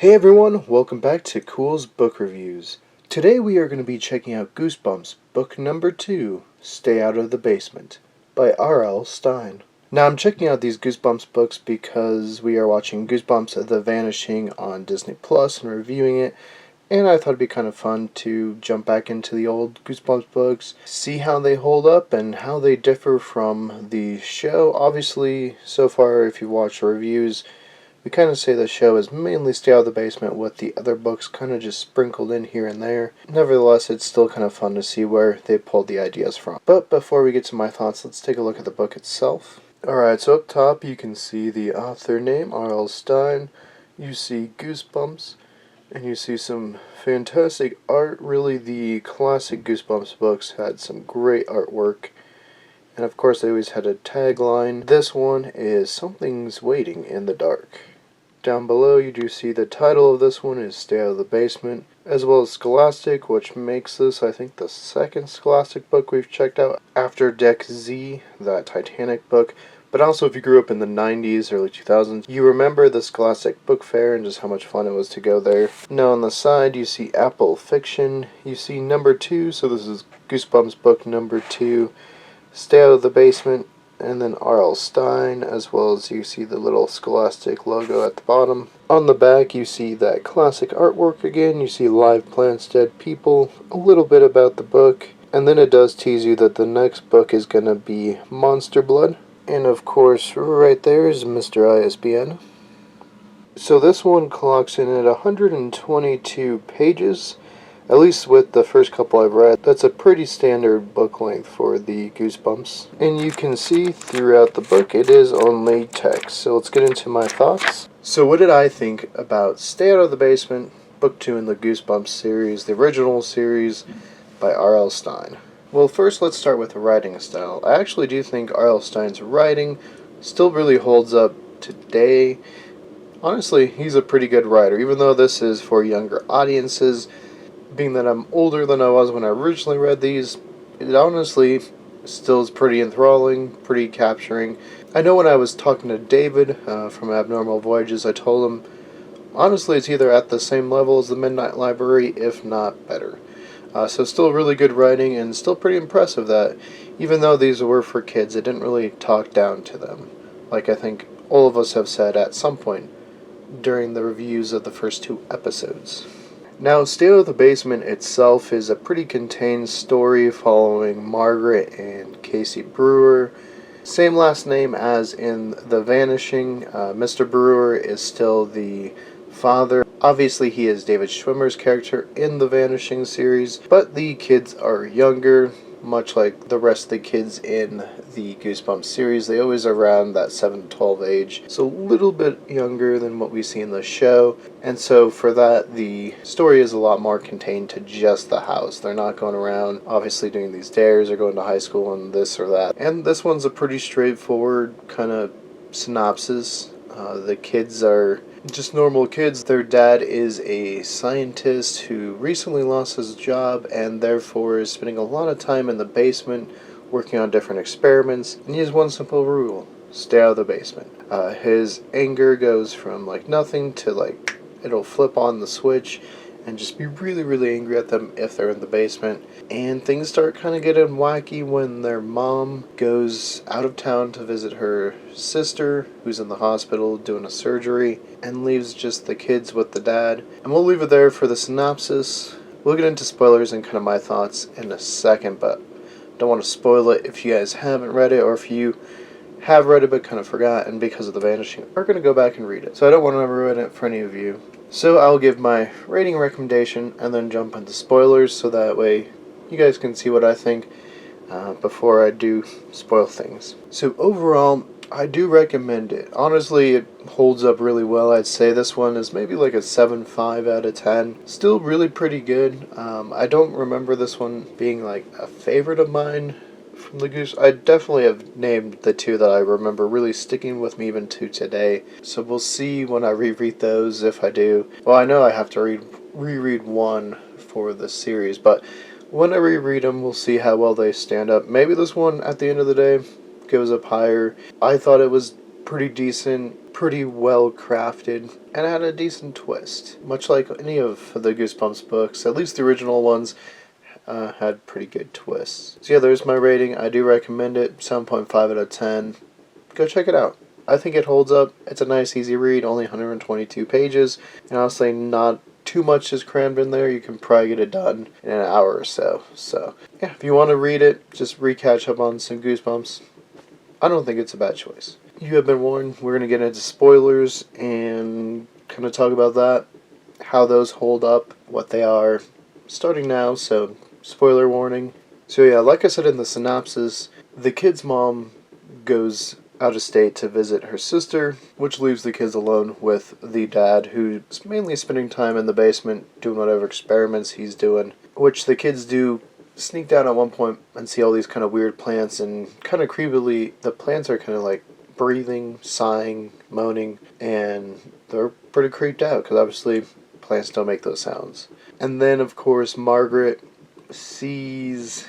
Hey everyone, welcome back to Culz Book Reviews. Today we are going to be checking out Goosebumps, book number 2, Stay Out of the Basement, by R.L. Stine. Now I'm checking out these Goosebumps books because we are watching Goosebumps The Vanishing on Disney Plus and reviewing it, and I thought it'd be kind of fun to jump back into the old Goosebumps books, see how they hold up and how they differ from the show. Obviously, so far if you've watched the reviews, we kind of say the show is mainly Stay Out of the Basement with the other books kind of just sprinkled in here and there. Nevertheless, it's still kind of fun to see where they pulled the ideas from. But before we get to my thoughts, let's take a look at the book itself. Alright, so up top you can see the author name, R.L. Stine. You see Goosebumps, and you see some fantastic art. Really, the classic Goosebumps books had some great artwork. And of course, they always had a tagline. This one is Something's Waiting in the Dark. Down below, you do see the title of this one is Stay Out of the Basement, as well as Scholastic, which makes this, I think, the second Scholastic book we've checked out after Deck Z, that Titanic book. But also, if you grew up in the 90s, early 2000s, you remember the Scholastic Book Fair and just how much fun it was to go there. Now on the side, you see Apple Fiction. You see number 2, so this is Goosebumps book number 2, Stay Out of the Basement, and then R.L. Stine, as well as you see the little Scholastic logo at the bottom. On the back, you see that classic artwork again. You see live plants, dead people, a little bit about the book, and then it does tease you that the next book is going to be Monster Blood. And of course, right there is Mr. ISBN. So this one clocks in at 122 pages. At least with the first couple I've read, that's a pretty standard book length for the Goosebumps. And you can see throughout the book it is only text. So let's get into my thoughts. So what did I think about Stay Out of the Basement, book 2 in the Goosebumps series, the original series by R.L. Stine? Well, first let's start with the writing style. I actually do think R.L. Stine's writing still really holds up today. Honestly, he's a pretty good writer, even though this is for younger audiences. Being that I'm older than I was when I originally read these, it honestly still is pretty enthralling, pretty capturing. I know when I was talking to David from Abnormal Voyages, I told him, honestly, it's either at the same level as the Midnight Library, if not better. So still really good writing, and still pretty impressive that even though these were for kids, it didn't really talk down to them, like I think all of us have said at some point during the reviews of the first 2 episodes. Now, Stay Out of the Basement itself is a pretty contained story following Margaret and Casey Brewer. Same last name as in The Vanishing. Mr. Brewer is still the father. Obviously, he is David Schwimmer's character in The Vanishing series, but the kids are younger, much like the rest of the kids in the Goosebumps series. They always are around that 7 to 12 age, so a little bit younger than what we see in the show. And so for that, the story is a lot more contained to just the house. They're not going around obviously doing these dares or going to high school and this or that. And this one's a pretty straightforward kind of synopsis. The kids are just normal kids. Their dad is a scientist who recently lost his job and therefore is spending a lot of time in the basement working on different experiments. And he has one simple rule: stay out of the basement. His anger goes from like nothing to like it'll flip on the switch and just be really, really angry at them if they're in the basement. And things start kind of getting wacky when their mom goes out of town to visit her sister, who's in the hospital doing a surgery, and leaves just the kids with the dad. And we'll leave it there for the synopsis. We'll get into spoilers and kind of my thoughts in a second, but don't want to spoil it if you guys haven't read it, or if you have read it but kind of forgot and because of The Vanishing are going to go back and read it. So I don't want to ruin it for any of you. So I'll give my rating recommendation and then jump into spoilers so that way you guys can see what I think before I do spoil things. So overall, I do recommend it. Honestly, it holds up really well. I'd say this one is maybe like a 7.5 out of 10. Still really pretty good. I don't remember this one being like a favorite of mine from the Goose. I definitely have named the 2 that I remember really sticking with me even to today. So we'll see when I reread those, if I do. Well, I know I have to reread 1 for the series, but when I reread them, we'll see how well they stand up. Maybe this one, at the end of the day, goes up higher. I thought it was pretty decent, pretty well crafted, and had a decent twist. Much like any of the Goosebumps books, at least the original ones, had pretty good twists. So yeah, there's my rating. I do recommend it. 7.5 out of 10. Go check it out. I think it holds up. It's a nice, easy read. Only 122 pages. And honestly, not too much is crammed in there. You can probably get it done in an hour or so. So, yeah, if you want to read it, just re-catch up on some Goosebumps. I don't think it's a bad choice. You have been warned. We're going to get into spoilers and kind of talk about that, how those hold up, what they are, starting now, so spoiler warning. So yeah, like I said in the synopsis, the kid's mom goes out of state to visit her sister, which leaves the kids alone with the dad, who's mainly spending time in the basement doing whatever experiments he's doing, which the kids do sneak down at one point and see all these kind of weird plants, and kind of creepily, the plants are kind of like breathing, sighing, moaning, and they're pretty creeped out because obviously plants don't make those sounds. And then, of course, Margaret sees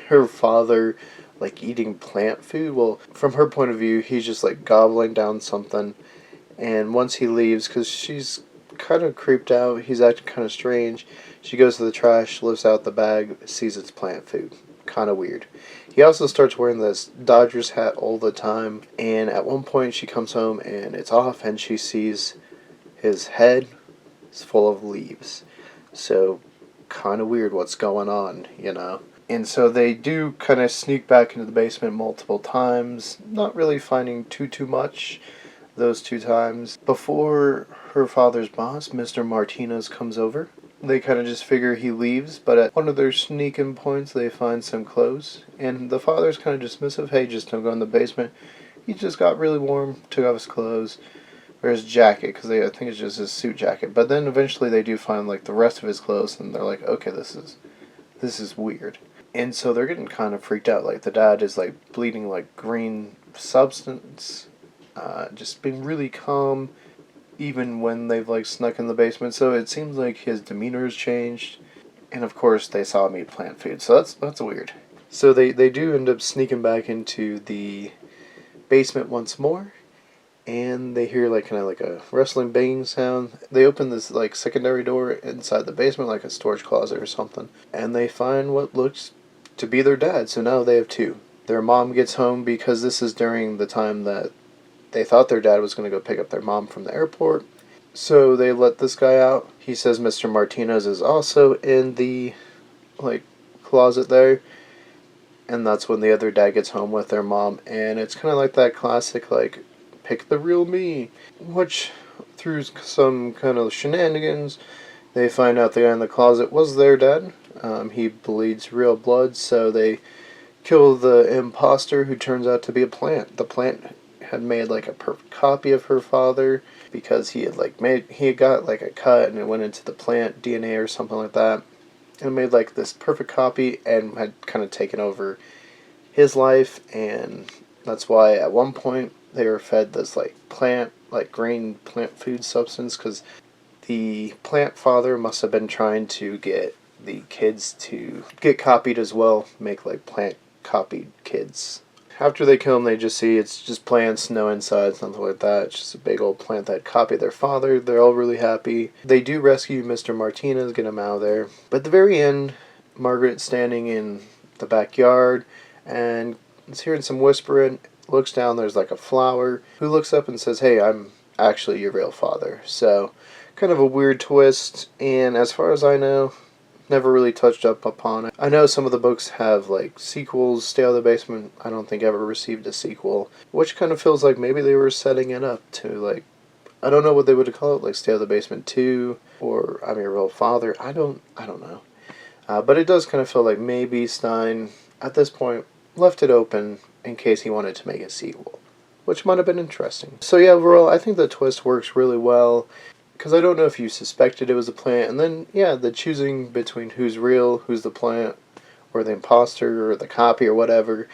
her father like eating plant food. Well, from her point of view, he's just like gobbling down something. And once he leaves, because she's kind of creeped out, he's acting kind of strange, she goes to the trash, lifts out the bag, sees it's plant food. Kind of weird. He also starts wearing this Dodgers hat all the time, and at one point she comes home and it's off, and she sees his head is full of leaves. So, kind of weird what's going on, you know? And so they do kind of sneak back into the basement multiple times, not really finding too much those two times. Before her father's boss, Mr. Martinez, comes over, they kind of just figure he leaves, but at one of their sneaking points, they find some clothes. And the father's kind of dismissive. Hey, just don't go in the basement. He just got really warm, took off his clothes, or his jacket, because I think it's just his suit jacket. But then eventually they do find like the rest of his clothes, and they're like, okay, this is weird. And so they're getting kind of freaked out. Like the dad is like bleeding like green substance, just being really calm, even when they've like snuck in the basement. So it seems like his demeanor has changed. And of course they saw him eat plant food. So that's weird. So they do end up sneaking back into the basement once more. And they hear like kind of like a rustling banging sound. They open this like secondary door inside the basement, like a storage closet or something. And they find what looks to be their dad. So now they have two. Their mom gets home because this is during the time that they thought their dad was going to go pick up their mom from the airport. So they let this guy out. He says Mr. Martinez is also in the like closet there. And that's when the other dad gets home with their mom. And it's kind of like that classic like pick the real me, which through some kind of shenanigans, they find out the guy in the closet was their dad. He bleeds real blood, so they kill the imposter, who turns out to be a plant. The plant had made like a perfect copy of her father because he had got like a cut and it went into the plant DNA or something like that, and made like this perfect copy and had kind of taken over his life. And that's why at one point they were fed this like plant, like green plant food substance, because the plant father must have been trying to get the kids to get copied as well, make like plant copied kids. After they kill him, they just see it's just plants, no inside, something like that. It's just a big old plant that copied their father. They're all really happy. They do rescue Mr. Martinez, get him out of there. But at the very end, Margaret's standing in the backyard and is hearing some whispering. Looks down, there's like a flower, who looks up and says, hey, I'm actually your real father. So, kind of a weird twist, and as far as I know, never really touched up upon it. I know some of the books have like sequels. Stay Out of the Basement, I don't think ever received a sequel, which kind of feels like maybe they were setting it up to like, I don't know what they would call it, like Stay Out of the Basement 2, or I'm Your Real Father. I don't know. But it does kind of feel like maybe Stine, at this point, left it open in case he wanted to make a sequel, which might have been interesting. So yeah, overall, I think the twist works really well, because I don't know if you suspected it was a plant, and then, yeah, the choosing between who's real, who's the plant, or the imposter, or the copy, or whatever,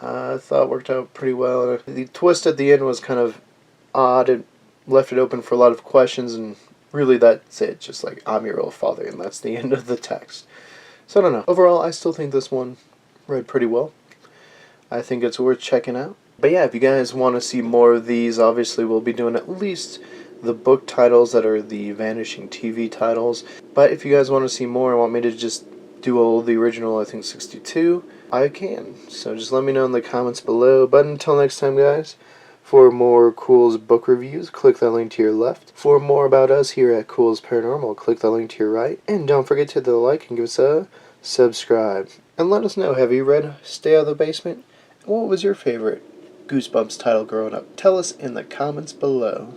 I thought worked out pretty well. The twist at the end was kind of odd. It left it open for a lot of questions, and really that's it, just like, I'm your real father, and that's the end of the text. So I don't know. Overall, I still think this one read pretty well. I think it's worth checking out. But yeah, if you guys want to see more of these, obviously we'll be doing at least the book titles that are the Vanishing TV titles. But if you guys want to see more and want me to just do all the original, I think 62, I can. So just let me know in the comments below. But until next time, guys, for more Culz book reviews, click that link to your left. For more about us here at Culz Paranormal, click that link to your right. And don't forget to hit the like and give us a subscribe. And let us know, have you read Stay Out of the Basement? What was your favorite Goosebumps title growing up? Tell us in the comments below.